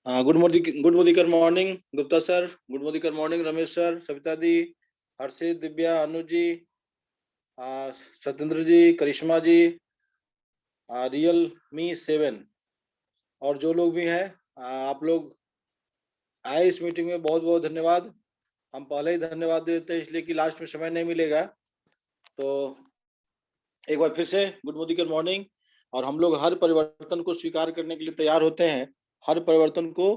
Good morning Gupta sir, good morning Ramesh sir, Savita दी, Harshit, Divya, Anuj ji, Satyendra ji, Karishma ji, Realme 7 और जो लोग भी हैं, आप लोग आए इस मीटिंग में, बहुत बहुत धन्यवाद। हम पहले ही धन्यवाद देते हैं इसलिए कि लास्ट में समय नहीं मिलेगा। तो एक बार फिर से गुड मॉर्निंग। और हम लोग हर परिवर्तन को स्वीकार करने के लिए तैयार होते हैं, हर परिवर्तन को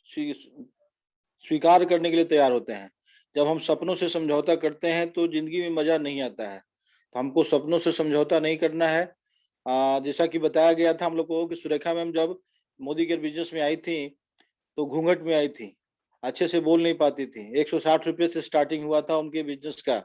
स्वीकार करने के लिए तैयार होते हैं। जब हम सपनों से समझौता करते हैं तो जिंदगी में मजा नहीं आता है। तो हमको सपनों से समझौता नहीं करना है। जैसा कि बताया गया था हम लोग को कि सुरेखा मैम जब मोदी के बिजनेस में आई थी तो घूंघट में आई थी, अच्छे से बोल नहीं पाती थी। 160 रुपये से स्टार्टिंग हुआ था उनके बिजनेस का,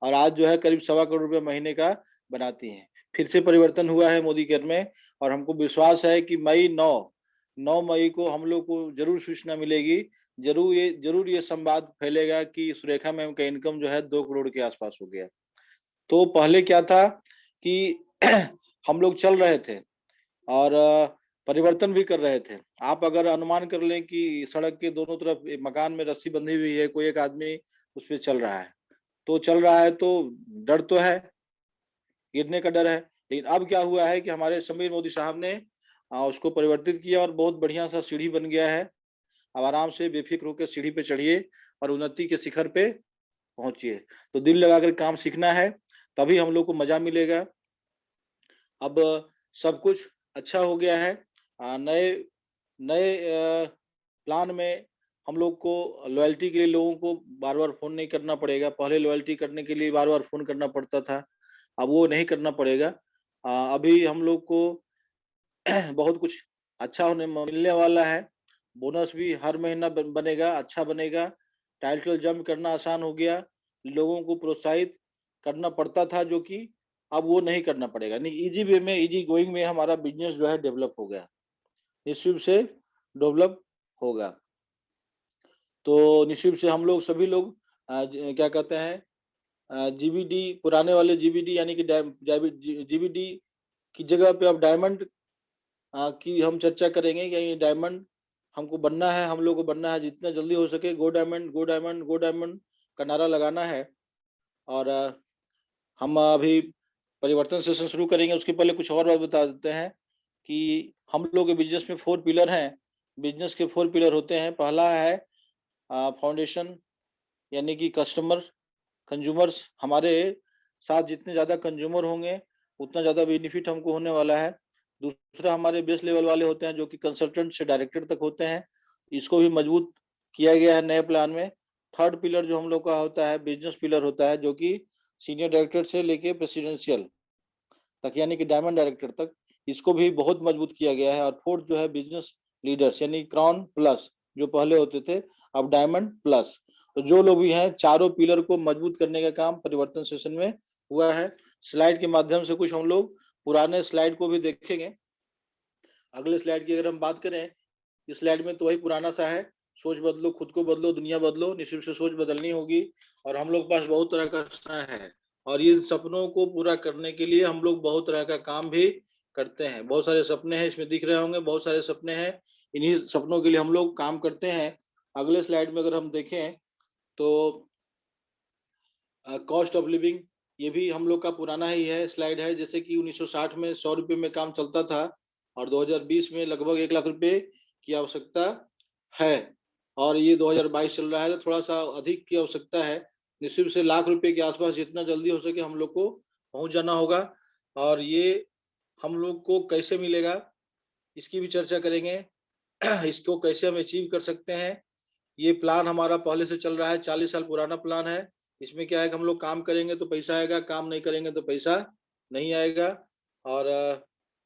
और आज जो है करीब 1.25 करोड़ रुपए महीने का बनाती हैं। फिर से परिवर्तन हुआ है मोदी केयर में, और हमको विश्वास है कि मई 9 मई को हम लोग को जरूर सूचना मिलेगी। जरूर ये संवाद फैलेगा कि सुरेखा मैम का इनकम जो है 2 करोड़ के आसपास हो गया। तो पहले क्या था कि हम लोग चल रहे थे और परिवर्तन भी कर रहे थे। आप अगर अनुमान कर लें कि सड़क के दोनों तरफ मकान में रस्सी बंधी हुई है, कोई एक आदमी उस पर चल रहा है, तो चल रहा है तो डर तो है, गिरने का डर है। लेकिन अब क्या हुआ है कि हमारे समीर मोदी साहब ने उसको परिवर्तित किया और बहुत बढ़िया सा सीढ़ी बन गया है। अब आराम से बेफिक्र होकर सीढ़ी पे चढ़िए और उन्नति के शिखर पे पहुंचिए। तो दिल लगाकर काम सीखना है, तभी हम लोग को मजा मिलेगा। अब सब कुछ अच्छा हो गया है। नए नए प्लान में हम लोग को लॉयल्टी के लिए लोगों को बार बार फोन नहीं करना पड़ेगा। पहले लॉयल्टी करने के लिए बार बार फोन करना पड़ता था, अब वो नहीं करना पड़ेगा। अभी हम लोग को बहुत कुछ अच्छा होने मिलने वाला है। बोनस भी हर महीना बनेगा, अच्छा बनेगा। टाइटल जंप करना आसान हो गया, लोगों को प्रोत्साहित करना पड़ता था जो कि अब वो नहीं करना पड़ेगा। नहीं, इजी वे में, इजी गोइंग में हमारा बिजनेस जो है डेवलप हो गया, निश्चित से डेवलप होगा। तो निश्चित से हम लोग सभी लोग क्या कहते हैं, जीबीडी, पुराने वाले जीबीडी यानी कि जीबीडी की जगह पे अब डायमंड की हम चर्चा करेंगे कि ये डायमंड हमको बनना है, हम लोग को बनना है जितना जल्दी हो सके। गो diamond, go diamond, go diamond का नारा लगाना है। और हम अभी परिवर्तन सेशन शुरू करेंगे, उसके पहले कुछ और बात बता देते हैं कि हम लोग के बिजनेस में 4 पिलर हैं। बिजनेस के 4 पिलर होते हैं। पहला है फाउंडेशन, यानी कि कस्टमर, कंज्यूमर्स। हमारे साथ जितने ज्यादा कंज्यूमर होंगे उतना ज्यादा बेनिफिट हमको होने वाला है। दूसरा हमारे बेस लेवल वाले होते हैं जो कि कंसल्टेंट से डायरेक्टर तक होते हैं, इसको भी मजबूत किया गया है नए प्लान में। थर्ड पिलर जो हम लोग का होता है बिजनेस पिलर होता है, जो कि सीनियर डायरेक्टर से लेके प्रेसिडेंशियल तक यानी कि डायमंड डायरेक्टर तक, इसको भी बहुत मजबूत किया गया है। और फोर्थ जो है बिजनेस लीडर्स, यानी क्राउन प्लस, जो पहले होते थे अब डायमंड प्लस। तो जो लोग भी हैं, चारों पिलर को मजबूत करने का काम परिवर्तन सेशन में हुआ है। स्लाइड के माध्यम से कुछ हम लोग पुराने स्लाइड को भी देखेंगे। अगले स्लाइड की अगर हम बात करें, इस स्लाइड में तो वही पुराना सा है, सोच बदलो, खुद को बदलो, दुनिया बदलो। निश्चित से सोच बदलनी होगी, और हम लोग पास बहुत तरह का सपना है, और इन सपनों को पूरा करने के लिए हम लोग बहुत तरह का काम भी करते हैं। बहुत सारे सपने हैं, इसमें दिख रहे होंगे, बहुत सारे सपने हैं। इन्हीं सपनों के लिए हम लोग काम करते हैं। अगले स्लाइड में अगर हम देखें तो कॉस्ट ऑफ लिविंग, ये भी हम लोग का पुराना ही है स्लाइड है। जैसे कि 1960 में 100 रुपये में काम चलता था, और 2020 में लगभग 1 लाख रुपए की आवश्यकता है, और ये 2022 चल रहा है तो थोड़ा सा अधिक की आवश्यकता है। निश्चित से लाख रुपए के आसपास जितना जल्दी हो सके हम लोग को पहुंच जाना होगा। और ये हम लोग को कैसे मिलेगा, इसकी भी चर्चा करेंगे। इसको कैसे हम अचीव कर सकते हैं। ये प्लान हमारा पहले से चल रहा है, 40 साल पुराना प्लान है। इसमें क्या है कि हम लोग काम करेंगे तो पैसा आएगा, काम नहीं करेंगे तो पैसा नहीं आएगा। और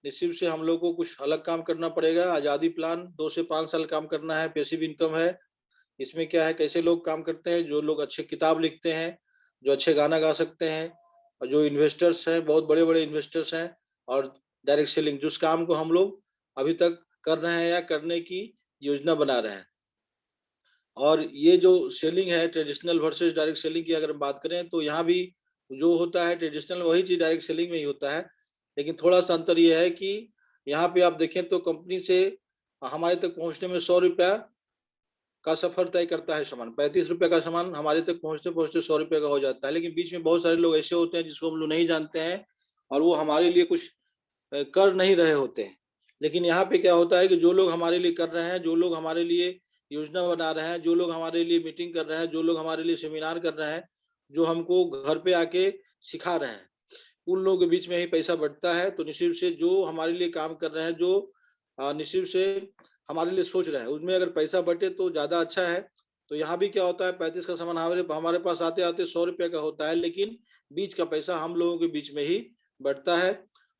निश्चित से हम लोग को कुछ अलग काम करना पड़ेगा। आज़ादी प्लान 2 से 5 साल काम करना है, पैसिव इनकम है। इसमें क्या है, कैसे लोग काम करते हैं, जो लोग अच्छे किताब लिखते हैं, जो अच्छे गाना गा सकते हैं, और जो इन्वेस्टर्स हैं, बहुत बड़े बड़े इन्वेस्टर्स हैं। और डायरेक्ट सेलिंग, जिस काम को हम लोग अभी तक कर रहे हैं या करने की योजना बना रहे हैं। और ये जो सेलिंग है, ट्रेडिशनल वर्सेस डायरेक्ट सेलिंग की अगर हम बात करें तो यहाँ भी जो होता है ट्रेडिशनल वही चीज डायरेक्ट सेलिंग में ही होता है। लेकिन थोड़ा सा अंतर ये है कि यहाँ पे आप देखें तो कंपनी से हमारे तक पहुंचने में 100 रुपया का सफर तय करता है सामान। 35 रुपए का सामान हमारे तक पहुंचते पहुंचते 100 रुपए का हो जाता है। लेकिन बीच में बहुत सारे लोग ऐसे होते हैं जिसको हम लोग नहीं जानते हैं और वो हमारे लिए कुछ कर नहीं रहे होते हैं। लेकिन यहाँ पे क्या होता है कि जो लोग हमारे लिए कर रहे हैं, जो लोग हमारे लिए योजना बना रहे हैं, जो लोग हमारे लिए मीटिंग कर रहे हैं, जो लोग हमारे लिए सेमिनार कर रहे हैं, जो हमको घर पे आके सिखा रहे हैं, उन लोगों के बीच में ही पैसा बढ़ता है। तो निश्चित से जो हमारे लिए काम कर रहे हैं, जो निश्चित से हमारे लिए सोच रहे हैं, उसमें अगर पैसा बटे तो ज़्यादा अच्छा है। तो यहाँ भी क्या होता है, 35 का सामान हमारे पास आते-आते 100 रुपए का होता है, लेकिन बीच का पैसा हम लोगों के बीच में ही बढ़ता है।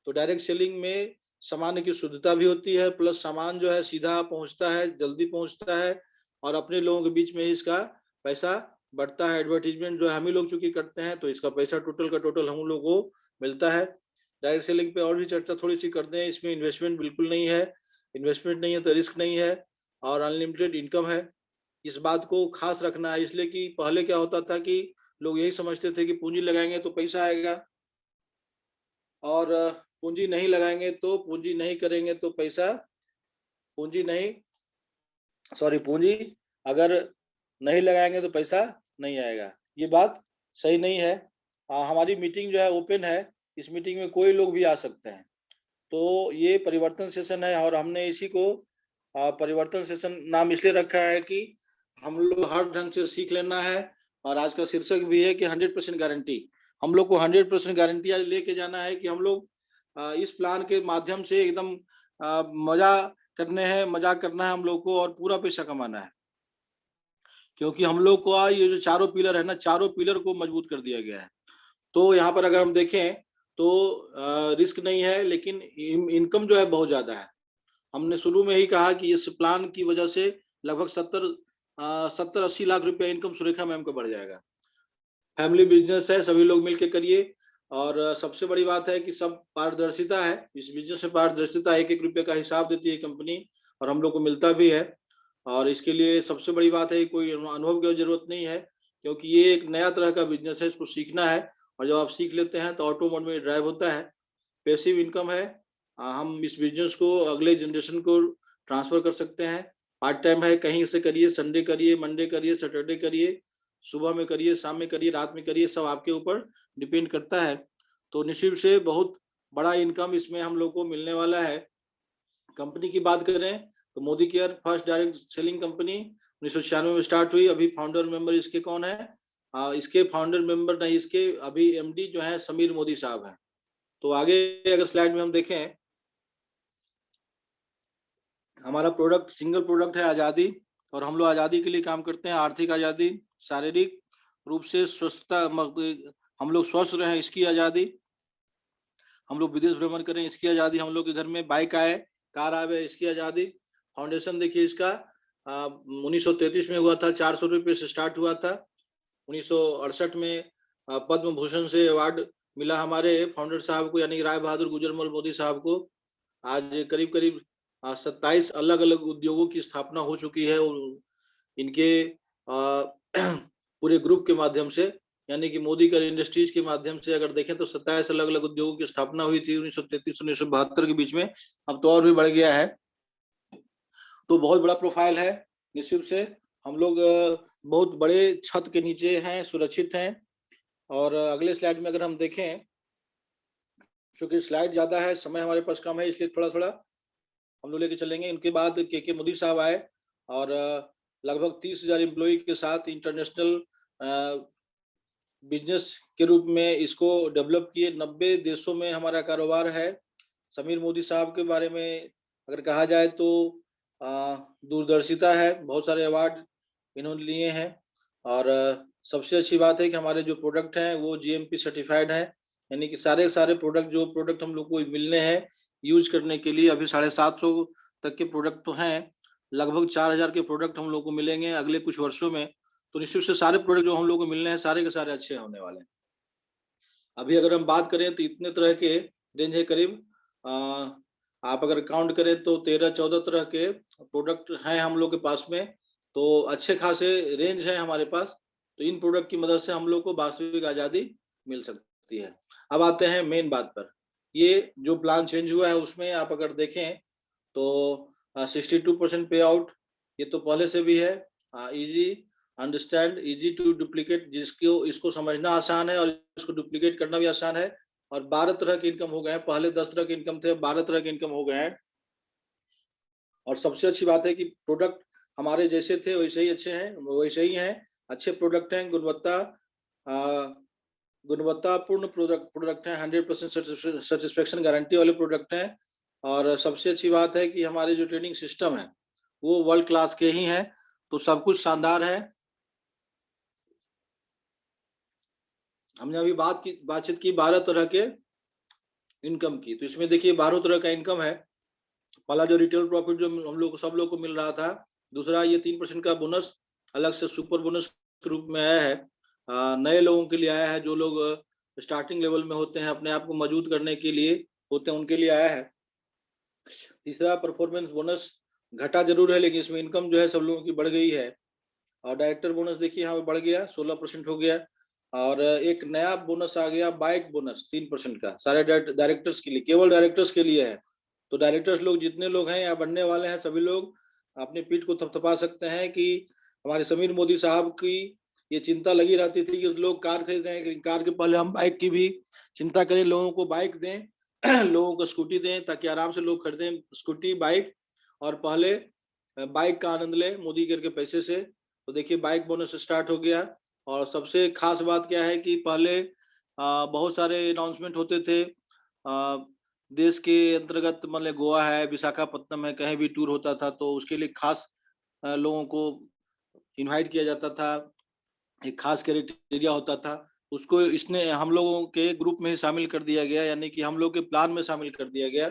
तो डायरेक्ट सेलिंग में सामान की शुद्धता भी होती है, प्लस सामान जो है सीधा पहुँचता है, जल्दी पहुँचता है और अपने लोगों के बीच में ही इसका पैसा बढ़ता है। एडवर्टाइज़मेंट जो है हम ही लोग चूँकि करते हैं, तो इसका पैसा टोटल का टोटल हम लोग को मिलता है। डायरेक्ट सेलिंग पे और भी चर्चा थोड़ी-सी करते हैं। इसमें इन्वेस्टमेंट बिल्कुल नहीं है, इन्वेस्टमेंट नहीं है तो रिस्क नहीं है और अनलिमिटेड इनकम है। इस बात को खास रखना है, इसलिए कि पहले क्या होता था कि लोग यही समझते थे कि पूंजी लगाएंगे तो पैसा आएगा और पूंजी नहीं लगाएंगे तो पूंजी नहीं करेंगे तो पैसा पूंजी नहीं पूंजी अगर नहीं लगाएंगे तो पैसा नहीं आएगा। ये बात सही नहीं है। हमारी मीटिंग जो है ओपन है, इस मीटिंग में कोई लोग भी आ सकते हैं। तो ये परिवर्तन सेशन है और हमने इसी को परिवर्तन सेशन नाम इसलिए रखा है कि हम लोग हर ढंग से सीख लेना है और आज का शीर्षक भी है कि 100% गारंटी। हम लोग को 100% गारंटी लेके जाना है कि हम लोग इस प्लान के माध्यम से एकदम मजा मजाक करना है हम लोग को और पूरा पैसा कमाना है। क्योंकि हम लोग को ये जो चारों पिलर है ना, चारों पिलर को मजबूत कर दिया गया है। तो यहाँ पर अगर हम देखें तो रिस्क नहीं है, लेकिन इनकम जो है बहुत ज्यादा है। हमने शुरू में ही कहा कि इस प्लान की वजह से लगभग 70-80 लाख रुपया इनकम सुरेखा मैम का बढ़ जाएगा। फैमिली बिजनेस है, सभी लोग मिलके करिए और सबसे बड़ी बात है कि सब पारदर्शिता है। इस बिजनेस में पारदर्शिता, एक एक रुपये का हिसाब देती है कंपनी और हम लोग को मिलता भी है। और इसके लिए सबसे बड़ी बात है, कोई अनुभव की जरूरत नहीं है, क्योंकि ये एक नया तरह का बिजनेस है, इसको सीखना है और जब आप सीख लेते हैं तो ऑटो मोड में ड्राइव होता है। पैसिव इनकम है। हम इस बिजनेस को अगले जनरेशन को ट्रांसफर कर सकते हैं। पार्ट टाइम है, कहीं से करिए, संडे करिए, मंडे करिए, सैटरडे करिए, सुबह में करिए, शाम में करिए, रात में करिए, सब आपके ऊपर डिपेंड करता है। तो निश्चित से बहुत बड़ा इनकम इसमें हम लोग को मिलने वाला है। कंपनी की बात करें तो Modi care first direct selling company 1996 में स्टार्ट हुई। अभी फाउंडर मेंबर इसके कौन है? इसके फाउंडर मेंबर नहीं, इसके अभी एमडी जो है समीर मोदी साहब हैं। तो आगे अगर स्लाइड में हम देखें, हमारा प्रोडक्ट सिंगल प्रोडक्ट है आजादी, और हम लोग आजादी के लिए काम करते हैं। आर्थिक आजादी, शारीरिक रूप से स्वस्थता, हम लोग स्वस्थ रहे इसकी आजादी, हम लोग विदेश भ्रमण करें इसकी आजादी, हम लोग के घर में बाइक आए, कार आवे इसकी आजादी। फाउंडेशन देखिए इसका 1933 में हुआ था, 400 रुपये से स्टार्ट हुआ था। 1968 में पद्म भूषण से अवार्ड मिला हमारे फाउंडर साहब को, यानी राय बहादुर गुजरमल मोदी साहब को। आज करीब करीब 27 अलग अलग उद्योगों की स्थापना हो चुकी है इनके पूरे ग्रुप के माध्यम से, यानी कि मोदी कर इंडस्ट्रीज के माध्यम से अगर देखें तो 27 अलग अलग उद्योगों की स्थापना हुई थी 1933-1972 के बीच में। अब तो और भी बढ़ गया है। तो बहुत बड़ा प्रोफाइल है। निश्चित से हम लोग बहुत बड़े छत के नीचे हैं, सुरक्षित हैं। और अगले स्लाइड में अगर हम देखें, क्योंकि स्लाइड ज्यादा है, समय हमारे पास कम है, इसलिए थोड़ा थोड़ा हम लोग लेके चलेंगे। इनके बाद के मोदी साहब आए और लगभग 30,000 एम्प्लॉय के साथ इंटरनेशनल बिजनेस के रूप में इसको डेवलप किए। 90 देशों में हमारा कारोबार है। समीर मोदी साहब के बारे में अगर कहा जाए तो दूरदर्शिता है, बहुत सारे अवार्ड इन्होंने लिए हैं। और सबसे अच्छी बात है कि हमारे जो प्रोडक्ट हैं वो जीएमपी सर्टिफाइड हैं, यानी कि सारे प्रोडक्ट जो प्रोडक्ट हम लोग को मिलने हैं यूज करने के लिए, अभी 750 तक के प्रोडक्ट तो हैं, लगभग 4000 के प्रोडक्ट हम लोग को मिलेंगे अगले कुछ वर्षों में। तो निश्चित से सारे प्रोडक्ट जो हम लोग को मिलने हैं सारे के सारे अच्छे होने वाले हैं। अभी अगर हम बात करें तो इतने तरह के रेंज है, करीब आप अगर काउंट करें तो 13-14 तरह के प्रोडक्ट हैं हम लोग के पास में। तो अच्छे खासे रेंज है हमारे पास। तो इन प्रोडक्ट की मदद से हम लोग को वास्तविक आजादी मिल सकती है। अब आते हैं मेन बात पर। ये जो प्लान चेंज हुआ है उसमें आप अगर देखें तो 62% पे आउट, ये तो पहले से भी है। Easy understand, easy to duplicate, जिसको इसको समझना आसान है और इसको डुप्लीकेट करना भी आसान है। और 12 तरह के इनकम हो गए हैं, पहले 10 तरह के इनकम थे, 12 तरह के इनकम हो गए हैं। और सबसे अच्छी बात है कि प्रोडक्ट हमारे जैसे थे वैसे ही अच्छे हैं, वैसे ही हैं, अच्छे प्रोडक्ट हैं, गुणवत्तापूर्ण प्रोडक्ट है, 100% सेटिस्फेक्शन गारंटी वाले प्रोडक्ट हैं। और सबसे अच्छी बात है कि हमारे जो ट्रेनिंग सिस्टम है वो वर्ल्ड क्लास के ही हैं, तो सब कुछ शानदार है। हमने अभी बातचीत की 12 तरह के इनकम की, तो इसमें देखिए 12 तरह का इनकम है। पहला जो रिटेल प्रॉफिट जो हम लोग सब लोग को मिल रहा था, दूसरा ये 3% का बोनस अलग से सुपर बोनस के रूप में आया है, नए लोगों के लिए आया है, जो लोग स्टार्टिंग लेवल में होते हैं, अपने आप को मजबूत करने के लिए होते हैं, उनके लिए आया है। तीसरा परफॉर्मेंस बोनस घटा जरूर है, लेकिन इसमें इनकम जो है सब लोगों की बढ़ गई है। और डायरेक्टर बोनस देखिए यहाँ पे बढ़ गया, 16% हो गया। और एक नया बोनस आ गया, बाइक बोनस 3% का, सारे डायरेक्टर्स के लिए, केवल डायरेक्टर्स के लिए है। तो डायरेक्टर्स लोग जितने लोग हैं या बनने वाले हैं, सभी लोग अपने पीठ को थपथपा सकते हैं कि हमारे समीर मोदी साहब की ये चिंता लगी रहती थी कि लोग कार खरीद रहे हैं, कार के पहले हम बाइक की भी चिंता करें, लोगों को बाइक दें लोगों को स्कूटी दें, ताकि आराम से लोग खरीदें स्कूटी बाइक, और पहले बाइक का आनंद लें मोदी के पैसे से। तो देखिए बाइक बोनस स्टार्ट हो गया। और सबसे खास बात क्या है कि पहले बहुत सारे अनाउंसमेंट होते थे देश के अंतर्गत, मतलब गोवा है, विशाखापट्टनम है, कहीं भी टूर होता था तो उसके लिए खास लोगों को इनवाइट किया जाता था, एक खास क्राइटेरिया होता था, उसको इसने हम लोगों के ग्रुप में ही शामिल कर दिया गया, यानी कि हम लोग के प्लान में शामिल कर दिया गया।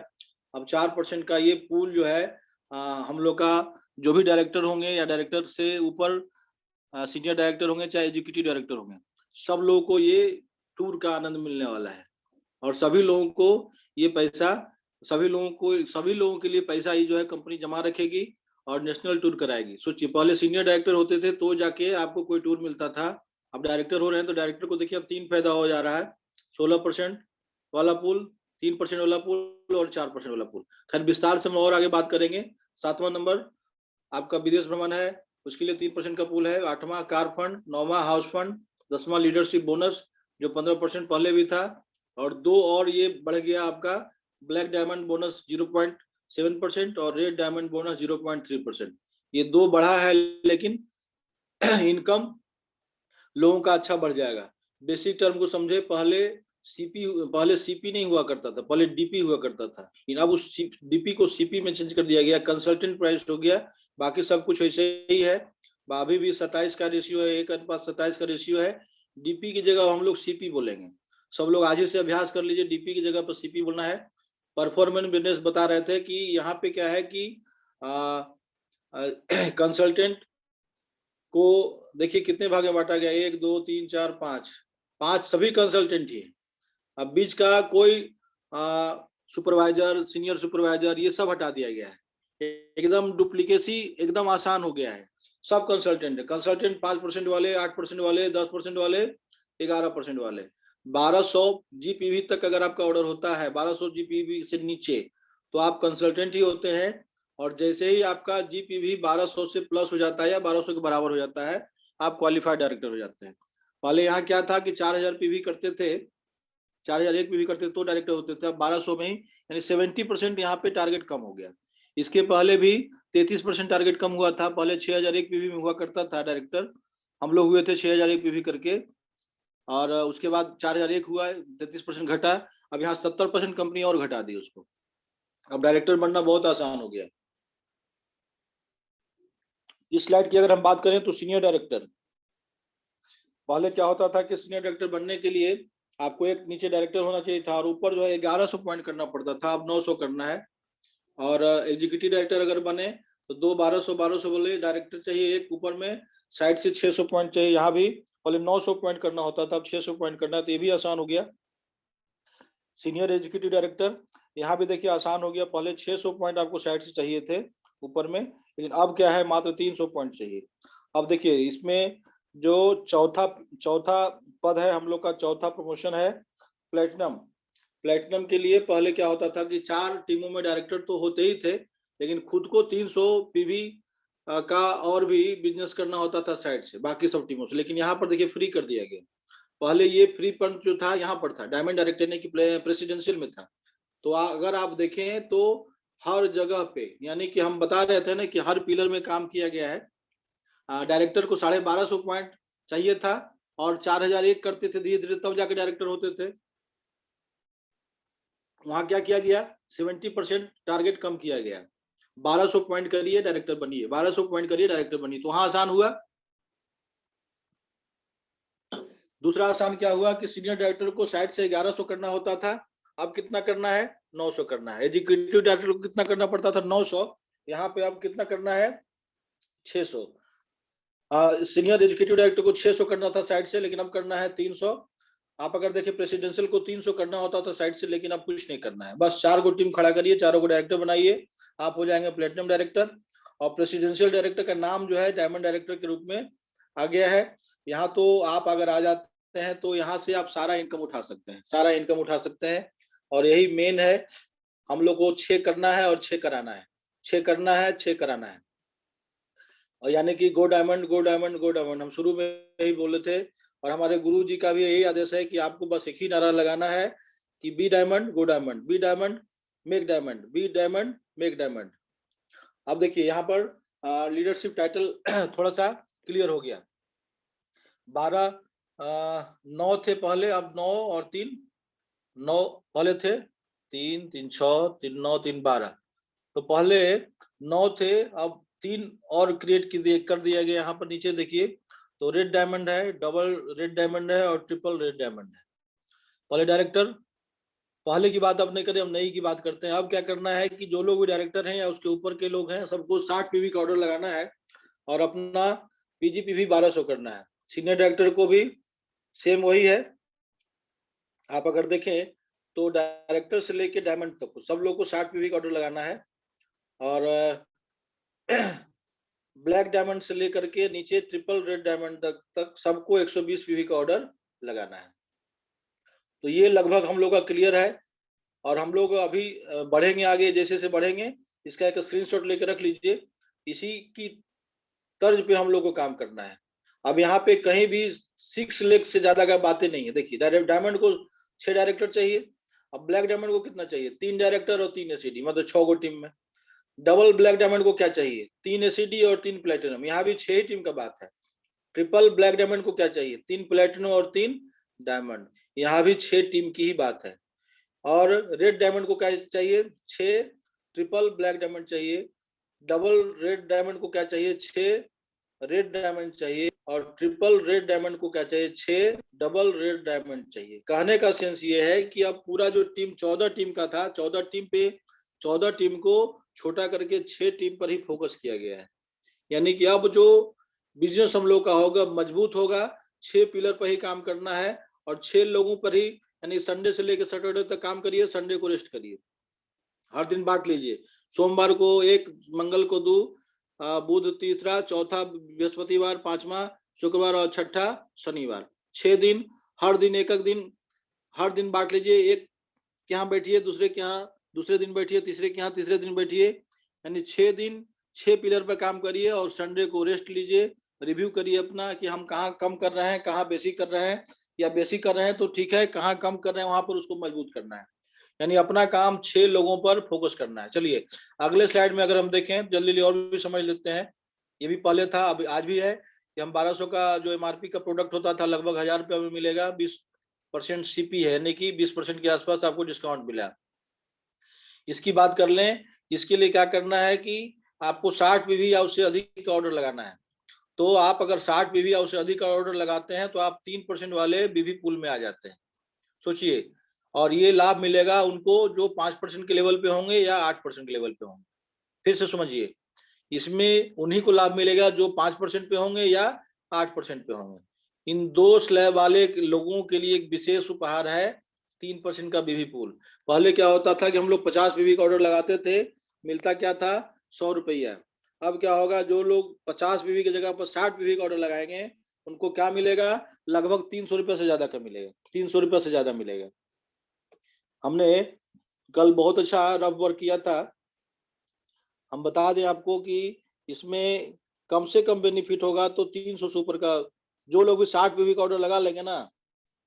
अब 4% का ये पूल जो है, हम लोग का जो भी डायरेक्टर होंगे या डायरेक्टर से ऊपर सीनियर डायरेक्टर होंगे चाहे एग्जीक्यूटिव डायरेक्टर होंगे, सब लोगों को ये टूर का आनंद मिलने वाला है। और सभी लोगों को ये पैसा, सभी लोगों के लिए पैसा ही जो है कंपनी जमा रखेगी और नेशनल टूर कराएगी। सोचिए पहले सीनियर डायरेक्टर होते थे तो जाके आपको कोई टूर मिलता था, अब डायरेक्टर हो रहे हैं तो डायरेक्टर को देखिए अब 3 फायदा हो जा रहा है, 16% वाला पूल, 3% वाला पूल और 4% वाला पूल। खैर विस्तार से हम और आगे बात करेंगे। 7वां नंबर आपका विदेश भ्रमण है, उसके लिए 3% का पूल है। 8वां कार फंड, 9वां हाउस फंड, 10वां लीडरशिप बोनस जो 15% पहले भी था, और 2 और ये बढ़ गया आपका ब्लैक डायमंड बोनस 0.7% और रेड डायमंड बोनस 0.3%। ये 2 बढ़ा है, लेकिन इनकम लोगों का अच्छा बढ़ जाएगा। बेसिक टर्म को समझे, पहले सीपी नहीं हुआ करता था, पहले डीपी हुआ करता था, लेकिन अब उस डीपी को सीपी में चेंज कर दिया गया, कंसल्टेंट प्राइस हो गया, बाकी सब कुछ वैसे ही है। अभी भी 27 का रेशियो है, 1:27 का रेशियो है। डीपी की जगह हम लोग सीपी बोलेंगे। सब लोग आज ही से अभ्यास कर लीजिए, डीपी की जगह पर सीपी बोलना है। परफॉर्मेंस बिजनेस बता रहे थे कि यहाँ पे क्या है कि कंसल्टेंट को देखिए कितने भाग में बांटा गया, 1 2 3 4 5 सभी कंसल्टेंट ही। अब बीच का कोई सुपरवाइजर, सीनियर सुपरवाइजर, ये सब हटा दिया गया है, एकदम डुप्लीकेसी एकदम आसान हो गया है। सब कंसल्टेंट है, कंसल्टेंट 5% वाले, 8% वाले, 10% वाले, 11% वाले। 1200 जीपीवी तक अगर आपका ऑर्डर होता है, 1200 जीपीवी से नीचे, तो आप कंसल्टेंट ही होते हैं। और जैसे ही आपका जीपीवी 1200 से प्लस हो जाता है या 1200 के बराबर हो जाता है, आप क्वालिफाइड डायरेक्टर हो जाते हैं। पहले यहाँ क्या था कि 4000 पीवी करते थे, 4001 पीवी करते तो डायरेक्टर होते थे, अब 1200 में ही, यानी 70% यहाँ पे टारगेट कम हो गया। इसके पहले भी 33% टारगेट कम हुआ था, पहले 6001 पीवी में हुआ करता था डायरेक्टर, हम लोग हुए थे 6001 पीवी करके, और उसके बाद 4001 हुआ, 33% घटा, अब यहाँ 70% कंपनी और घटा दी उसको, अब डायरेक्टर बनना बहुत आसान हो गया। इस स्लाइड की अगर हम बात करें तो सीनियर डायरेक्टर, पहले क्या होता था कि सीनियर डायरेक्टर बनने के लिए आपको एक नीचे डायरेक्टर होना चाहिए था और ऊपर जो है 1100 पॉइंट करना पड़ता था, अब 900 करना है। और एग्जीक्यूटिव डायरेक्टर अगर बने तो 2 1200 वाले डायरेक्टर चाहिए, एक ऊपर में साइड से 600 पॉइंट चाहिए। यहाँ भी पहले 900 पॉइंट करना होता था, अब 600 पॉइंट करना है, तो ये भी आसान हो गया। सीनियर एग्जीक्यूटिव डायरेक्टर यहाँ भी देखिए आसान हो गया, पहले 600 पॉइंट आपको साइड से चाहिए थे ऊपर में, लेकिन अब क्या है मात्र 300 पॉइंट चाहिए। अब देखिए इसमें जो चौथा पद है हम लोग का, चौथा प्रमोशन है प्लेटिनम। प्लेटिनम के लिए पहले क्या होता था कि 4 टीमों में डायरेक्टर तो होते ही थे, लेकिन खुद को 300 पीवी का और भी बिजनेस करना होता था साइड से बाकी सब टीमों से। लेकिन यहाँ पर देखिए फ्री कर दिया गया। पहले ये फ्री पंच जो था यहाँ पर था, डायमंड डायरेक्टर ने कि प्रेसिडेंशियल में था। तो अगर आप देखें तो हर जगह पे, यानी कि हम बता रहे थे ना कि हर पिलर में काम किया गया है। डायरेक्टर को 1250 पॉइंट चाहिए था और 4001 करते थे धीरे धीरे, तब जाके डायरेक्टर होते थे। वहां क्या किया गया, 70% टारगेट कम किया गया। 1200 पॉइंट करिए डायरेक्टर बनिए, 1200 पॉइंट करिए डायरेक्टर बनिए। तो वहां आसान हुआ। दूसरा आसान क्या हुआ कि सीनियर डायरेक्टर को साइड से 1100 करना होता था, अब कितना करना है, 900 करना है। एग्जीक्यूटिव डायरेक्टर को कितना करना पड़ता था, 900, यहाँ पे अब कितना करना है, 600। सीनियर एग्जीक्यूटिव डायरेक्टर को 600 करना था साइड से, लेकिन अब करना है 300। आप अगर देखें प्रेसिडेंशियल को 300 करना होता था साइड से, लेकिन अब कुछ नहीं करना है। बस 4 को टीम खड़ा करिए, चारों को डायरेक्टर बनाइए, आप हो जाएंगे प्लेटिनम डायरेक्टर। और प्रेसिडेंशियल डायरेक्टर का नाम जो है डायमंड डायरेक्टर के रूप में आ गया है। यहाँ तो आप अगर आ जाते हैं तो यहाँ से आप सारा इनकम उठा सकते हैं, सारा इनकम उठा सकते हैं। और यही मेन है, हम लोग को 6 करना है और 6 कराना है, 6 करना है, 6 कराना है। और यानी कि गो diamond, go diamond, go diamond, हम शुरू में यही बोले थे। और हमारे गुरु जी का भी यही आदेश है कि आपको बस एक ही नारा लगाना है कि be diamond, go diamond, be diamond, make diamond, be diamond, make diamond. अब देखिए यहाँ पर लीडरशिप टाइटल थोड़ा सा क्लियर हो गया। 9 थे पहले, अब 9 और 3, 9 पहले थे, 3 3 6 3 9 3 12। तो पहले 9 थे, अब 3 और क्रिएट कर दिया गया। यहाँ पर नीचे देखिए तो रेड डायमंड है, डबल रेड डायमंड है और ट्रिपल रेड डायमंड है। पहले डायरेक्टर, पहले की बात अब नहीं करें, हम नई की बात करते हैं। अब क्या करना है कि जो लोग भी डायरेक्टर हैं या उसके ऊपर के लोग हैं, सबको 60 पीवी का ऑर्डर लगाना है और अपना पीजीपीवी 1200 करना है। सीनियर डायरेक्टर को भी सेम वही है। आप अगर देखें तो डायरेक्टर से लेके डायमंड तक सब लोग को 60 पीवी का ऑर्डर लगाना है। और ब्लैक डायमंड से लेकर के नीचे ट्रिपल रेड डायमंड तक सबको 120 पीवी का ऑर्डर लगाना है। तो ये लगभग हम लोग का क्लियर है। और हम लोग अभी बढ़ेंगे आगे, जैसे से बढ़ेंगे इसका एक स्क्रीनशॉट लेकर रख लीजिए। इसी की तर्ज पे हम लोग को काम करना है। अब यहाँ पे कहीं भी 6 लाख से ज्यादा का बातें नहीं है। देखिए डायमंड को 6 डायरेक्टर चाहिए। अब ब्लैक डायमंड को कितना चाहिए, 3 डायरेक्टर और 3 एसीडी, मतलब 6 को टीम में। डबल ब्लैक डायमंड को क्या चाहिए, 3 एसीडी और 3 प्लेटिनम, यहाँ भी 6 टीम का बात है। ट्रिपल ब्लैक डायमंड को क्या चाहिए, 3 प्लेटिनम और 3 डायमंड, यहाँ भी 6 टीम की ही बात है। और रेड डायमंड को क्या चाहिए, 6 ट्रिपल ब्लैक डायमंड चाहिए। डबल रेड डायमंड को क्या चाहिए, 6 रेड डायमंड चाहिए। और ट्रिपल रेड डायमंड को क्या चाहिए, 6 डबल रेड डायमंड चाहिए। कहने का सेंस ये है कि अब पूरा जो टीम 14 टीम का था, 14 टीम पे 14 टीम को छोटा करके 6 टीम पर ही फोकस किया गया है। यानी कि अब जो बिजनेस हम लोग का होगा मजबूत होगा, 6 पिलर पर ही काम करना है और 6 लोगों पर ही, यानी संडे से लेकर सैटरडे तक काम करिए, संडे को रेस्ट करिए। हर दिन बांट लीजिए, सोमवार को 1, मंगल को 2, बुध तीसरा, चौथा बृहस्पतिवार, पांचवा शुक्रवार और छठा शनिवार। 6 दिन, हर दिन एक दिन, हर दिन बांट लीजिए। एक के यहाँ बैठिए, दूसरे के यहाँ दूसरे दिन बैठिए, तीसरे के यहाँ तीसरे दिन बैठिए। यानी 6 दिन 6 पिलर पर काम करिए और संडे को रेस्ट लीजिए। रिव्यू करिए अपना कि हम कहाँ कम कर रहे हैं, कहाँ बेसिक कर रहे हैं, या बेसिक कर रहे हैं तो ठीक है, कहाँ कम कर रहे हैं वहां पर उसको मजबूत करना है। यानी अपना काम 6 लोगों पर फोकस करना है। चलिए अगले स्लाइड में अगर हम देखें जल्दी और भी समझ लेते हैं। ये भी पहले था, अब आज भी है कि हम 1200 का जो एमआरपी का प्रोडक्ट होता था लगभग 1000 रुपया में मिलेगा। 20% सीपी है, यानी कि 20% के आसपास आपको डिस्काउंट मिला। इसकी बात कर लें, इसके लिए क्या करना है कि आपको 60 पीवी या उससे अधिक का ऑर्डर लगाना है। तो आप अगर 60 पीवी या उससे अधिक का ऑर्डर लगाते हैं तो आप 3% वाले बीवी पूल में आ जाते हैं। सोचिए, और ये लाभ मिलेगा उनको जो 5% के लेवल पे होंगे या 8% के लेवल पे होंगे। फिर से समझिए, इसमें उन्हीं को लाभ मिलेगा जो 5% पे होंगे या 8% पे होंगे। इन 2 स्लैब वाले लोगों के लिए एक विशेष उपहार है 3% का बीवी पूल। पहले क्या होता था कि हम लोग 50 बीवी का ऑर्डर लगाते थे, मिलता क्या था, 100 रुपया। अब क्या होगा, जो लोग 50 बीवी की जगह पर 60 बीवी का ऑर्डर लगाएंगे उनको क्या मिलेगा, लगभग 300 रुपये से ज्यादा का मिलेगा, 300 रुपये से ज्यादा मिलेगा। हमने कल बहुत अच्छा रफ वर्क किया था। हम बता दें आपको कि इसमें कम से कम बेनिफिट होगा तो 300 से ऊपर का, जो लोग भी 60 पीवी का ऑर्डर लगा लेंगे ना,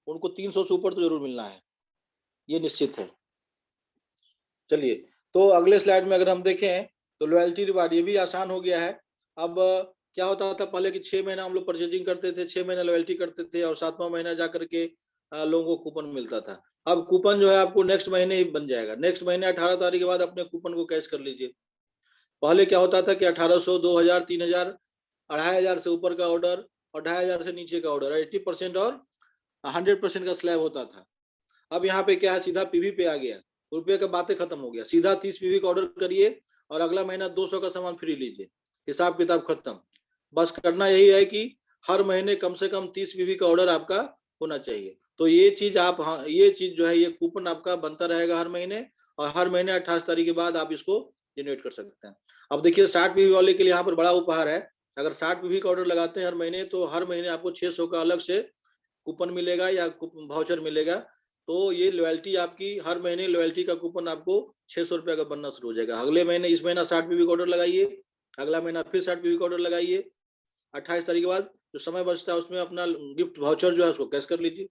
उनको 300 से ऊपर तो जरूर मिलना है, ये निश्चित है। चलिए, तो अगले स्लाइड में अगर हम देखें तो लॉयल्टी रिवार्ड ये भी आसान हो गया है। अब क्या होता था पहले कि 6 महीना हम लोग परचेजिंग करते थे, 6 महीना लॉयल्टी करते थे और 7वां महीना जाकर के लोगों को कूपन मिलता था। अब कूपन जो है आपको नेक्स्ट महीने ही बन जाएगा, नेक्स्ट महीने 18 तारीख के बाद अपने कूपन को कैश कर लीजिए। पहले क्या होता था कि 1800, 2000, 3000, 2500 से ऊपर का ऑर्डर और 2500 से नीचे का ऑर्डर 80% और 100% का स्लैब होता था। अब यहाँ पे क्या है, सीधा पीवी पे आ गया, रुपये का बातें खत्म हो गया, सीधा 30 पीवी का ऑर्डर करिए और अगला महीना 200 का सामान फ्री लीजिए, हिसाब किताब खत्म। बस करना यही है कि हर महीने कम से कम 30 पीवी का ऑर्डर आपका होना चाहिए। तो ये चीज आप, हाँ, ये चीज जो है, ये कूपन आपका बनता रहेगा हर महीने, और हर महीने 28 तारीख के बाद आप इसको जनरेट कर सकते हैं। अब देखिए 60 पीवी वाले के लिए यहाँ पर बड़ा उपहार है। अगर 60 पीवी का ऑर्डर लगाते हैं हर महीने, तो हर महीने आपको 600 का अलग से कूपन मिलेगा या वाउचर मिलेगा। तो ये लॉयल्टी आपकी, हर महीने लॉयल्टी का कूपन आपको 600 रुपया का बनना शुरू हो जाएगा। अगले महीने, इस महीना 60 पीवी का ऑर्डर लगाइए, अगला महीना फिर 60 पीवी का ऑर्डर लगाइए, 28 तारीख के बाद जो समय बचता है उसमें अपना गिफ्ट वाउचर जो है उसको कैश कर लीजिए।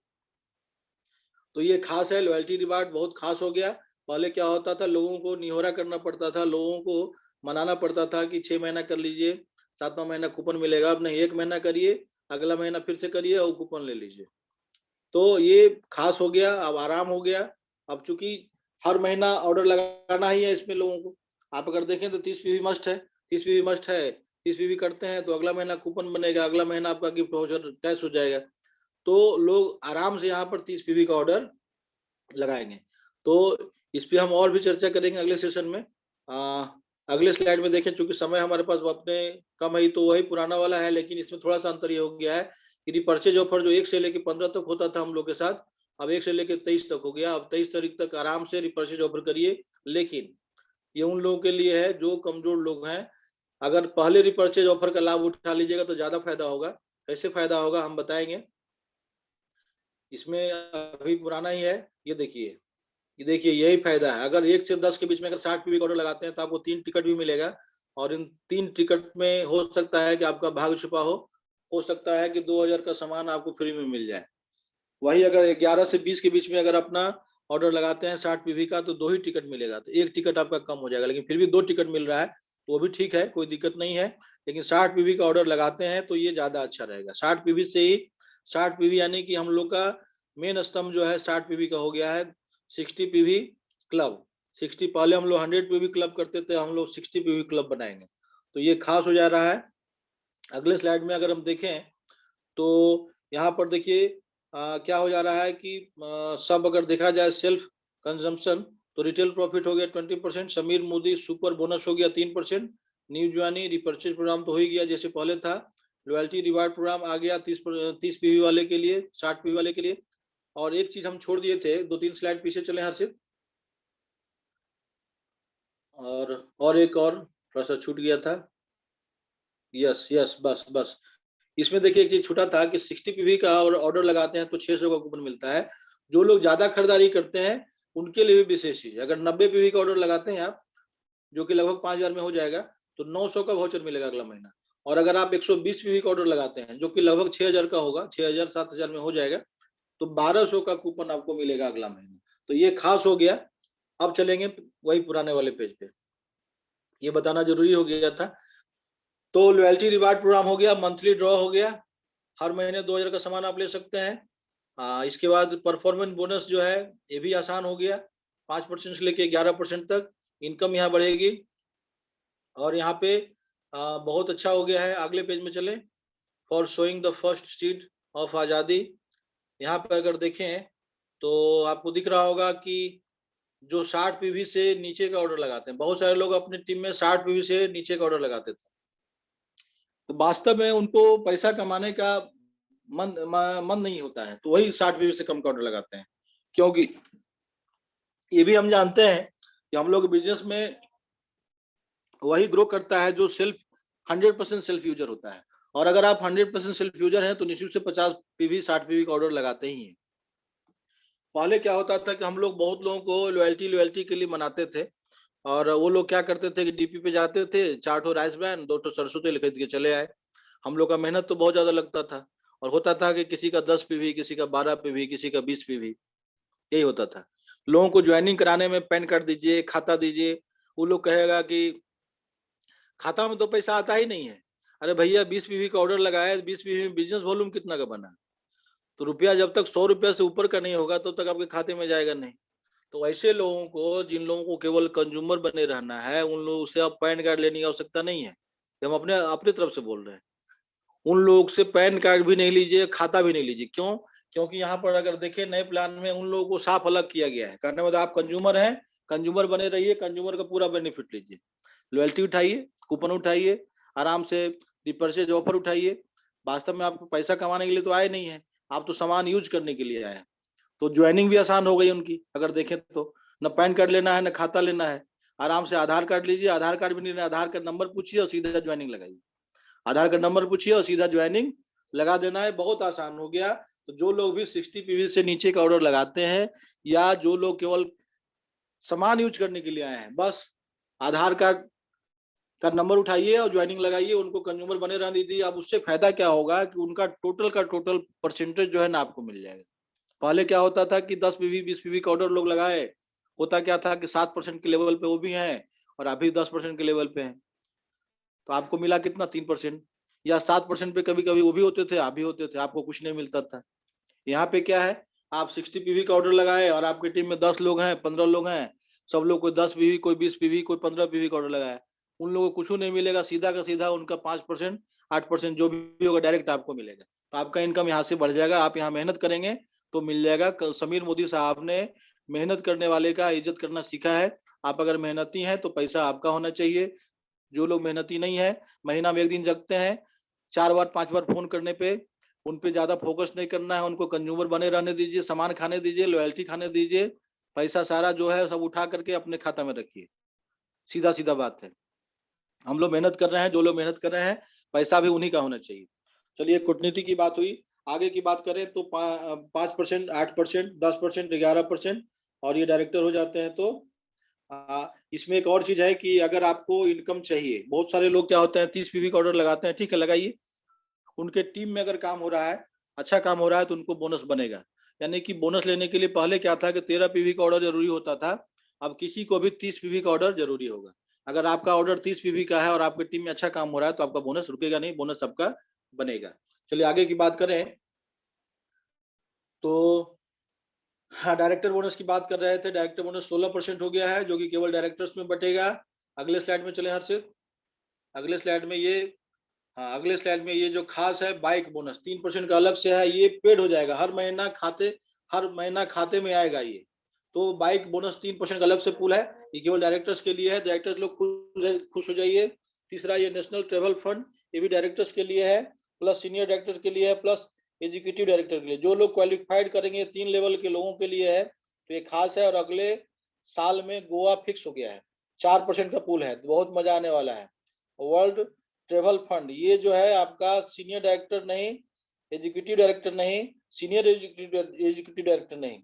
तो ये खास है, लॉयल्टी रिवार्ड बहुत खास हो गया। पहले क्या होता था, लोगों को निहोरा करना पड़ता था, लोगों को मनाना पड़ता था कि 6 महीना कर लीजिए, 7वां महीना कूपन मिलेगा। अब नहीं, 1 महीना करिए, अगला महीना फिर से करिए और कूपन ले लीजिए। तो ये खास हो गया, अब आराम हो गया। अब चूंकि हर महीना ऑर्डर लगाना ही है इसमें लोगों को, आप अगर देखें तो 30 पीवी मस्ट है, 30 पीवी मस्ट है, 30 पीवी करते हैं तो अगला महीना कूपन बनेगा, अगला महीना आपका गिफ्ट वाउचर कैश हो जाएगा। तो लोग आराम से यहाँ पर 30 पीवी का ऑर्डर लगाएंगे। तो इस पे हम और भी चर्चा करेंगे अगले सेशन में। अगले स्लाइड में देखें, चूंकि समय हमारे पास अपने कम है, तो वही पुराना वाला है, लेकिन इसमें थोड़ा सा अंतर ये हो गया है कि रिपर्चेज ऑफर जो 1 से लेकर 15 तक होता था हम लोग के साथ, अब 1 से लेकर 23 तक हो गया। अब 23 तारीख तक आराम से रिपर्चेज ऑफर करिए, लेकिन ये उन लोगों के लिए है जो कमजोर लोग हैं। अगर पहले रिपर्चेज ऑफर का लाभ उठा लीजिएगा तो ज्यादा फायदा होगा। कैसे फायदा होगा हम बताएंगे। इसमें अभी पुराना ही है, ये देखिए यही फायदा है। अगर 1 से 10 के बीच में अगर 60 पीवी का ऑर्डर लगाते हैं तो आपको 3 टिकट भी मिलेगा, और इन 3 टिकट में हो सकता है कि आपका भाग छुपा हो सकता है कि 2000 का सामान आपको फ्री में मिल जाए। वही अगर 11 से 20 के बीच में अगर अपना ऑर्डर लगाते हैं 60 पीवी का, तो 2 ही टिकट मिलेगा, तो 1 टिकट आपका कम हो जाएगा, लेकिन फिर भी 2 टिकट मिल रहा है तो वो भी ठीक है, कोई दिक्कत नहीं है। लेकिन 60 पीवी का ऑर्डर लगाते हैं तो ये ज्यादा अच्छा रहेगा। 60 पीवी से ही, 60 पीवी यानी कि हम लोग का मेन स्तंभ जो है 60 पीवी का हो गया है। 60 पीवी क्लब, 60, पहले हम लोग 100 पीवी क्लब करते थे, हम लोग 60 पीवी क्लब बनाएंगे, तो ये खास हो जा रहा है। अगले स्लाइड में अगर हम देखें तो यहाँ पर देखिए क्या हो जा रहा है कि सब अगर देखा जाए सेल्फ कंजम्पशन, तो रिटेल प्रॉफिट हो गया 20%, समीर मोदी सुपर बोनस हो गया 3%, न्यू ज्वानी रिपर्चेज प्रोग्राम तो हो ही गया जैसे पहले था, लॉयल्टी रिवार्ड प्रोग्राम आ गया 30 पीवी वाले के लिए, 60 पीवी वाले के लिए। और एक चीज हम छोड़ दिए थे, 2-3 स्लाइड पीछे चले हर्षित, और एक और थोड़ा सा छूट गया था। यस यस, बस बस, इसमें देखिए एक चीज छूटा था कि 60 पीवी का ऑर्डर लगाते हैं तो 600 का कूपन मिलता है। जो लोग ज्यादा खरीदारी करते हैं उनके लिए भी विशेष चीज, अगर 90 पीवी का ऑर्डर लगाते हैं आप, जो कि लगभग 5000 में हो जाएगा, तो 900 का वाउचर मिलेगा अगला महीना। और अगर आप 120 पीवी का ऑर्डर लगाते हैं, जो कि लगभग 6000 का होगा, 6000 7000 में हो जाएगा, तो 1200 का कूपन आपको मिलेगा अगला महीना। तो ये खास हो गया। अब चलेंगे वही पुराने वाले पेज पे, ये बताना जरूरी हो गया था। तो लॉयल्टी रिवार्ड प्रोग्राम हो गया, मंथली ड्रॉ हो गया, हर महीने 2000 का सामान आप ले सकते हैं। इसके बाद परफॉर्मेंस बोनस जो है ये भी आसान हो गया, 5% से लेके 11% तक इनकम यहाँ बढ़ेगी। और यहाँ पे बहुत अच्छा हो गया है। अगले पेज में चले, for showing the first seed of आजादी। यहाँ पे अगर देखें तो आपको दिख रहा होगा कि जो 60 पीवी से नीचे का ऑर्डर लगाते हैं, बहुत सारे लोग अपनी टीम में 60 पीवी से नीचे का ऑर्डर लगाते थे, तो वास्तव में उनको पैसा कमाने का मन नहीं होता है, तो वही 60 पीवी से कम का ऑर्डर लगाते हैं। क्योंकि ये भी हम जानते हैं कि हम लोग बिजनेस में वही ग्रो करता है जो 100% सेल्फ यूजर होता है। और अगर आप 100% सेल्फ यूजर हैं तो निश्चित से 50 पीवी 60 पीवी का ऑर्डर लगाते ही हैं। पहले क्या होता था कि हम लोग बहुत लोगों को लॉयल्टी के लिए मनाते थे, और वो लोग क्या करते थे कि डीपी पे जाते थे, 4 ठो राइस ब्रान, 2 ठो सरसों तेल खरीद के चले आए। हम लोग का मेहनत तो बहुत ज्यादा लगता था, और होता था कि किसी का 10 पीवी, किसी का 12 पीवी, किसी का 20 पीवी, यही होता था। लोगों को ज्वाइनिंग कराने में पैन कार्ड दीजिए, खाता दीजिए, वो लोग कहेगा कि खाता में तो पैसा आता ही नहीं है। अरे भैया 20 पीवी का ऑर्डर लगाया है, 20 पीवी में बिजनेस वॉल्यूम कितना का बना? तो रुपया जब तक 100 रुपया से ऊपर का नहीं होगा तब तक आपके खाते में जाएगा नहीं। तो ऐसे लोगों को, जिन लोगों को केवल कंज्यूमर बने रहना है, उन लोगों से आप पैन कार्ड लेने की आवश्यकता नहीं है। ये हम अपने अपनी तरफ से बोल रहे हैं। उन लोग से पैन कार्ड भी नहीं लीजिए, खाता भी नहीं लीजिए। क्यों? क्योंकि यहाँ पर अगर देखें नए प्लान में उन लोगों को साफ अलग किया गया है। कहने मतलब आप कंज्यूमर हैं, कंज्यूमर बने रहिए, कंज्यूमर का पूरा बेनिफिट लीजिए, लॉयल्टी उठाइए, कूपन उठाइए, आराम से रिपर्चेज ऑफर उठाइए। वास्तव में आपको पैसा कमाने के लिए तो आए नहीं है, आप तो सामान यूज करने के लिए आए हैं। तो ज्वाइनिंग भी आसान हो गई उनकी, अगर देखें तो न पैन कार्ड लेना है, न खाता लेना है। आराम से आधार कार्ड लीजिए, आधार कार्ड भी नहीं, आधार कार्ड नंबर पूछिए और सीधा ज्वाइनिंग लगाइए। आधार कार्ड नंबर पूछिए और सीधा ज्वाइनिंग लगा देना है, बहुत आसान हो गया। तो जो लोग भी 60 पीवी से नीचे का ऑर्डर लगाते हैं, या जो लोग केवल सामान यूज करने के लिए आए हैं, बस आधार कार्ड का नंबर उठाइए और ज्वाइनिंग लगाइए, उनको कंज्यूमर बने रहने दीजिए। अब उससे फायदा क्या होगा कि उनका टोटल का टोटल परसेंटेज जो है ना आपको मिल जाएगा। पहले क्या होता था कि 10 पीवी 20 पीवी का ऑर्डर लोग लगाए, होता क्या था कि 7% के लेवल पे वो भी हैं और अभी 10% के लेवल पे हैं। तो आपको मिला कितना? 3%, या 7% पे कभी कभी वो भी होते थे, आप भी होते थे, आपको कुछ नहीं मिलता था। यहाँ पे क्या है, आप 60 पीवी का ऑर्डर लगाए और आपकी टीम में 10 लोग हैं, 15 लोग हैं, सब लोग कोई 10 पीवी, कोई 20 पीवी, कोई 15 पीवी का ऑर्डर लगाया, उन लोगों को कुछ नहीं मिलेगा, सीधा का सीधा उनका 5%, 8% जो भी होगा डायरेक्ट आपको मिलेगा। तो आपका इनकम यहाँ से बढ़ जाएगा। आप यहाँ मेहनत करेंगे तो मिल जाएगा। समीर मोदी साहब ने मेहनत करने वाले का इज्जत करना सीखा है। आप अगर मेहनती हैं तो पैसा आपका होना चाहिए। जो लोग मेहनती नहीं है, महीना में 1 दिन जगते हैं, 4 बार 5 बार फोन करने पे, उन पे ज्यादा फोकस नहीं करना है। उनको कंज्यूमर बने रहने दीजिए, सामान खाने दीजिए, लॉयल्टी खाने दीजिए। पैसा सारा जो है सब उठा करके अपने खाता में रखिए। सीधा सीधा बात है। हम लोग मेहनत कर रहे हैं, जो लोग मेहनत कर रहे हैं, पैसा भी उन्हीं का होना चाहिए। चलिए, कूटनीति की बात हुई। आगे की बात करें तो 5%, 8%, 10%, 11%, और ये डायरेक्टर हो जाते हैं। तो इसमें एक और चीज है कि अगर आपको इनकम चाहिए, बहुत सारे लोग क्या होते हैं 30 पीवी का ऑर्डर लगाते हैं, ठीक है लगाइए। उनके टीम में अगर काम हो रहा है, अच्छा काम हो रहा है, तो उनको बोनस बनेगा। यानी कि बोनस लेने के लिए पहले क्या था कि 13 पीवी का ऑर्डर जरूरी होता था, अब किसी को भी 30 पीवी का ऑर्डर जरूरी होगा। अगर आपका ऑर्डर 30 पीवी का है और आपकी टीम में अच्छा काम हो रहा है तो आपका बोनस रुकेगा नहीं, बोनस सबका बनेगा। चलिए आगे की बात करें तो हाँ, डायरेक्टर बोनस की बात कर रहे थे। डायरेक्टर बोनस 16% हो गया है, जो कि केवल डायरेक्टर्स में बटेगा। अगले स्लाइड में चले हर्षित। अगले स्लाइड में ये हाँ, अगले स्लाइड में ये जो खास है बाइक बोनस 3% का अलग से है, ये पेड हो जाएगा हर महीना खाते में आएगा ये। तो बाइक बोनस 3% का अलग से पूल है, ये केवल डायरेक्टर्स के लिए है। डायरेक्टर्स लोग खुश हो जाइए। तीसरा, ये नेशनल ट्रेवल फंड, ये भी डायरेक्टर्स के लिए है, प्लस सीनियर डायरेक्टर के लिए है, प्लस एग्जीक्यूटिव डायरेक्टर के लिए। जो लोग क्वालिफाइड करेंगे 3 लेवल के लोगों के लिए है, तो ये खास है। और अगले साल में गोवा फिक्स हो गया है, 4% का पूल है, बहुत मजा आने वाला है। वर्ल्ड ट्रेवल फंड, ये जो है आपका सीनियर डायरेक्टर नहीं, एग्जीक्यूटिव डायरेक्टर नहीं, सीनियर एग्जीक्यूटिव डायरेक्टर नहीं,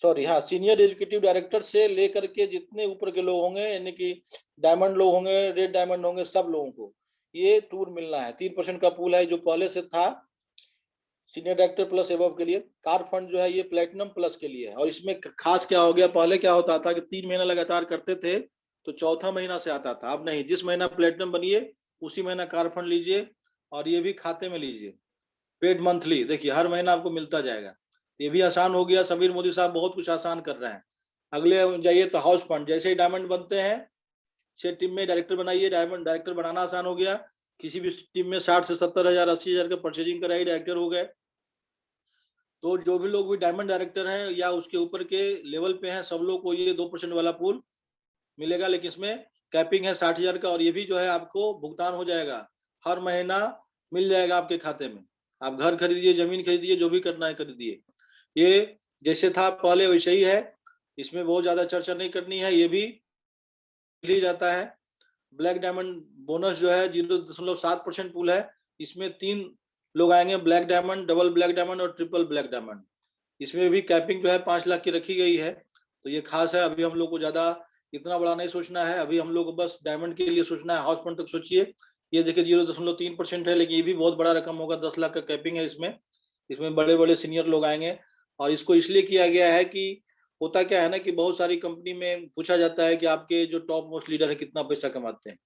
सॉरी, हाँ, सीनियर एग्जीक्यूटिव डायरेक्टर से लेकर के जितने ऊपर के लोग होंगे, यानी कि डायमंड लोग होंगे, रेड डायमंड होंगे, सब लोगों को ये टूर मिलना है। 3% का पूल है, जो पहले से था सीनियर डायरेक्टर प्लस एबव के लिए। कार फंड जो है ये प्लेटिनम प्लस के लिए है। और इसमें खास क्या हो गया, पहले क्या होता था कि 3 महीना लगातार करते थे तो चौथा महीना से आता था, अब नहीं, जिस महीना प्लेटिनम बनिए उसी महीना कार फंड लीजिए, और ये भी खाते में लीजिए। पेड मंथली, देखिए हर महीना आपको मिलता जाएगा। ये भी आसान हो गया। समीर मोदी साहब बहुत कुछ आसान कर रहे हैं। अगले जाइए तो हाउस फंड, जैसे ही डायमंड बनते हैं 6 टीम में डायरेक्टर बनाइए। डायमंड डायरेक्टर बनाना आसान हो गया। किसी भी टीम में 60 से 70 हजार 80 हजार का परचेजिंग कराइए, डायरेक्टर हो गए। तो जो भी लोग भी डायमंड डायरेक्टर हैं या उसके ऊपर के लेवल पे हैं, सब लोग को ये 2% वाला पूल मिलेगा। लेकिन इसमें कैपिंग है 60 हजार का, और ये भी जो है आपको भुगतान हो जाएगा, हर महीना मिल जाएगा आपके खाते में। आप घर खरीदिए, जमीन खरीदिए, जो भी करना है खरीदिए। ये जैसे था पहले वैसे ही है, इसमें बहुत ज्यादा चर्चा नहीं करनी है, ये भी ली जाता है। ब्लैक डायमंड बोनस जो है 0.7% पूल है। इसमें 3 लोग आएंगे, black diamond, double black diamond और ट्रिपल ब्लैक डायमंड। इसमें भी कैपिंग जो है 5 लाख की रखी गई है। तो ये खास है, अभी हम लोग को ज्यादा इतना बड़ा नहीं सोचना है। अभी हम लोग को बस डायमंड के लिए सोचना है, हाउस फंड तक सोचिए। ये देखिए 0.3% है, लेकिन ये भी बहुत बड़ा रकम होगा। 10 लाख का कैपिंग है इसमें। इसमें बड़े बड़े सीनियर लोग आएंगे। और इसको इसलिए किया गया है कि होता क्या है ना कि बहुत सारी कंपनी में पूछा जाता है कि आपके जो टॉप मोस्ट लीडर है कितना पैसा कमाते हैं।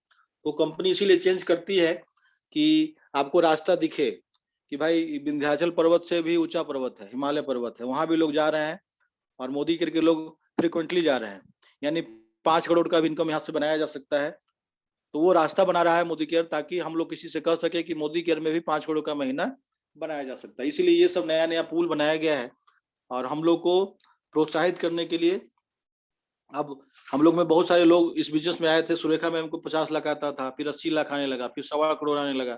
तो कंपनी इसीलिए चेंज करती है कि आपको रास्ता दिखे कि भाई विंध्याचल पर्वत से भी ऊंचा पर्वत है, हिमालय पर्वत है, वहां भी लोग जा रहे हैं और मोदी करके लोग फ्रिक्वेंटली जा रहे हैं। यानी 5 करोड़ का भी इनकम यहाँ से बनाया जा सकता है। तो वो रास्ता बना रहा है मोदी केयर, ताकि हम लोग किसी से कह सके कि मोदी केयर में भी 5 करोड़ का महीना बनाया जा सकता है। इसीलिए ये सब नया नया पूल बनाया गया है। और हम लोग को प्रोत्साहित करने के लिए अब हम लोग में बहुत सारे लोग इस बिजनेस में आए थे। सुरेखा मैम को 50 लाख आता था, फिर 80 लाख आने लगा, फिर 1.25 करोड़ आने लगा।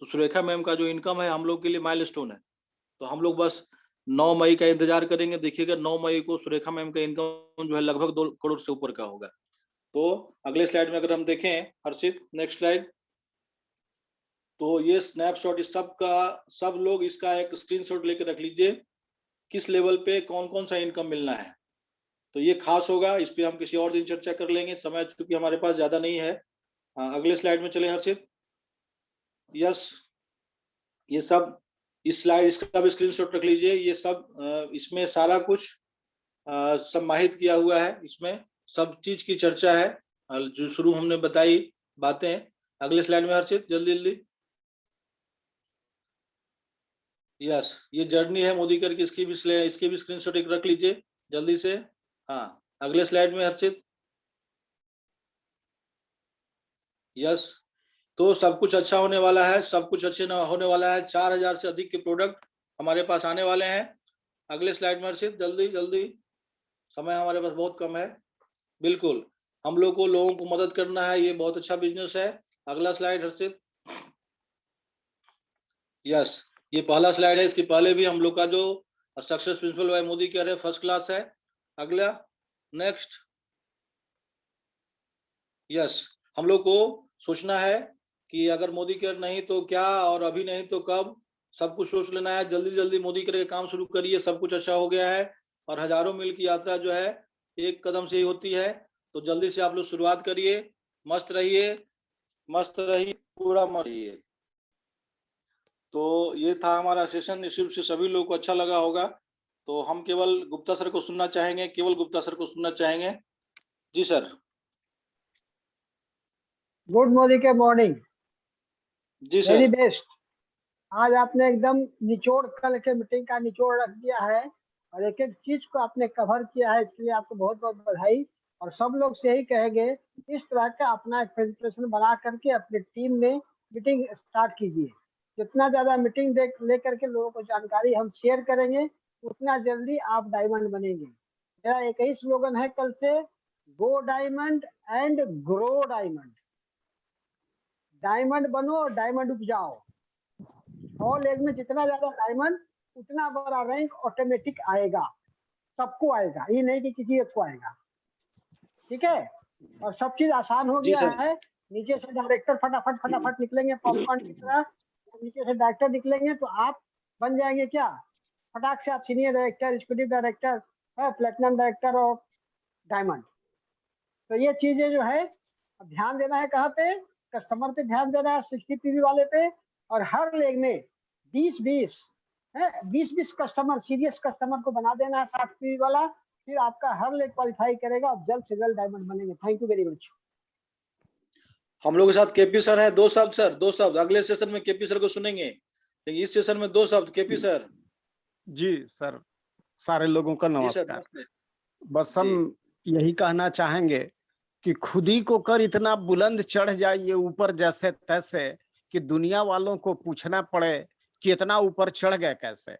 तो सुरेखा मैम का जो इनकम है हम लोग के लिए माइलस्टोन है। तो हम लोग बस 9 मई का इंतजार करेंगे। देखिएगा 9 मई को सुरेखा मैम का इनकम जो है लगभग 2 करोड़ से ऊपर का होगा। तो अगले स्लाइड में अगर हम देखें हर्षित, नेक्स्ट स्लाइड। तो ये स्नैपशॉट इस सब का, सब लोग इसका एक स्क्रीनशॉट लेकर रख लीजिए, किस लेवल पे कौन कौन सा इनकम मिलना है। तो ये खास होगा, इस पे हम किसी और दिन चर्चा कर लेंगे, समय चूंकि हमारे पास ज्यादा नहीं है। अगले स्लाइड में चले हर्षित। यस, ये सब इस स्लाइड इसका भी स्क्रीनशॉट रख लीजिए। ये सब इसमें सारा कुछ समाहित किया हुआ है। इसमें सब चीज की चर्चा है जो शुरू हमने बताई बातें। अगले स्लाइड में हर्षित, जल्दी जल्दी। यस, ये जर्नी है मोदी कर की, इसकी भी स्क्रीनशॉट एक रख लीजिए जल्दी से। हाँ, अगले स्लाइड में हर्षित। यस, तो सब कुछ अच्छा होने वाला है, सब कुछ अच्छे होने वाला है। 4000 से अधिक के प्रोडक्ट हमारे पास आने वाले हैं। अगले स्लाइड में हर्षित, जल्दी जल्दी, समय हमारे पास बहुत कम है। बिल्कुल, हम लोग को लोगों को मदद करना है, ये बहुत अच्छा बिजनेस है। अगला स्लाइड हर्षित। यस, ये पहला स्लाइड है। इसके पहले भी हम लोग का जो success principal bye Modi care है, फर्स्ट क्लास है। अगला, नेक्स्ट। यस, हम लोग को सोचना है कि अगर मोदी केयर नहीं तो क्या, और अभी नहीं तो कब, सब कुछ सोच लेना है। जल्दी जल्दी मोदी केयर के काम शुरू करिए, सब कुछ अच्छा हो गया है। और हजारों मील की यात्रा जो है एक कदम से ही होती है। तो जल्दी से आप लोग शुरुआत करिए। मस्त रहिए, मस्त रहिए, पूरा मस्त रहिए। तो ये था हमारा सेशन, निश्चित से सभी लोगों को अच्छा लगा होगा। तो हम केवल गुप्ता सर को सुनना चाहेंगे, केवल गुप्ता सर को सुनना चाहेंगे। जी सर। गुड मोदी के मॉर्निंग। जी वेरी सर। बेस्ट। आज आपने एकदम निचोड़, कल के मीटिंग का निचोड़ रख दिया है और एक एक चीज को आपने कवर किया है, इसके लिए आपको बहुत बहुत बधाई। और सब लोग से यही कहेंगे, इस तरह का अपना एक प्रेजेंटेशन बना करके अपनी टीम में मीटिंग स्टार्ट कीजिए। जितना ज्यादा मीटिंग देख लेकर के लोगों को जानकारी हम शेयर करेंगे, उतना जल्दी आप डायमंड बनेंगे। मेरा एक ही स्लोगन है कल से, गो diamond and grow diamond. Diamond बनो और डायमंड उपजाओ। 100 लेग में जितना ज्यादा डायमंड, उतना बड़ा रैंक ऑटोमेटिक आएगा। सबको आएगा, ये नहीं कि किसी एक को आएगा। ठीक है, और सब चीज आसान हो जी गया सर। है। नीचे से डायरेक्टर फटाफट फटाफट निकलेंगे पॉपकॉर्न की तरह। नीचे से डायरेक्टर निकलेंगे तो आप बन जाएंगे क्या, फटाक से आप senior director, executive director, platinum director और डायमंड। तो ये चीजें जो है, अब ध्यान देना है कहाँ पे, कस्टमर पे ध्यान देना है, 60 पीवी वाले पे। और हर लेग में 20-20 है, 20-20 कस्टमर, सीरियस कस्टमर को बना देना है 60 पीवी वाला। फिर आपका हर लेग क्वालिफाई करेगा और जल्द से जल्द डायमंड बनेंगे। Thank you very much. हम लोग के साथ केपी सर है, 2 शब्द सर, 2 शब्द। अगले सेशन में केपी सर को सुनेंगे, लेकिन इस सेशन में 2 शब्द केपी सर। जी सर, सारे लोगों का जी सर, नमस्कार। नमस्ते। बस हम यही कहना चाहेंगे कि खुद ही को कर इतना बुलंद चढ़ जाइए ऊपर जैसे तैसे, कि दुनिया वालों को पूछना पड़े कि इतना ऊपर चढ़ गए कैसे।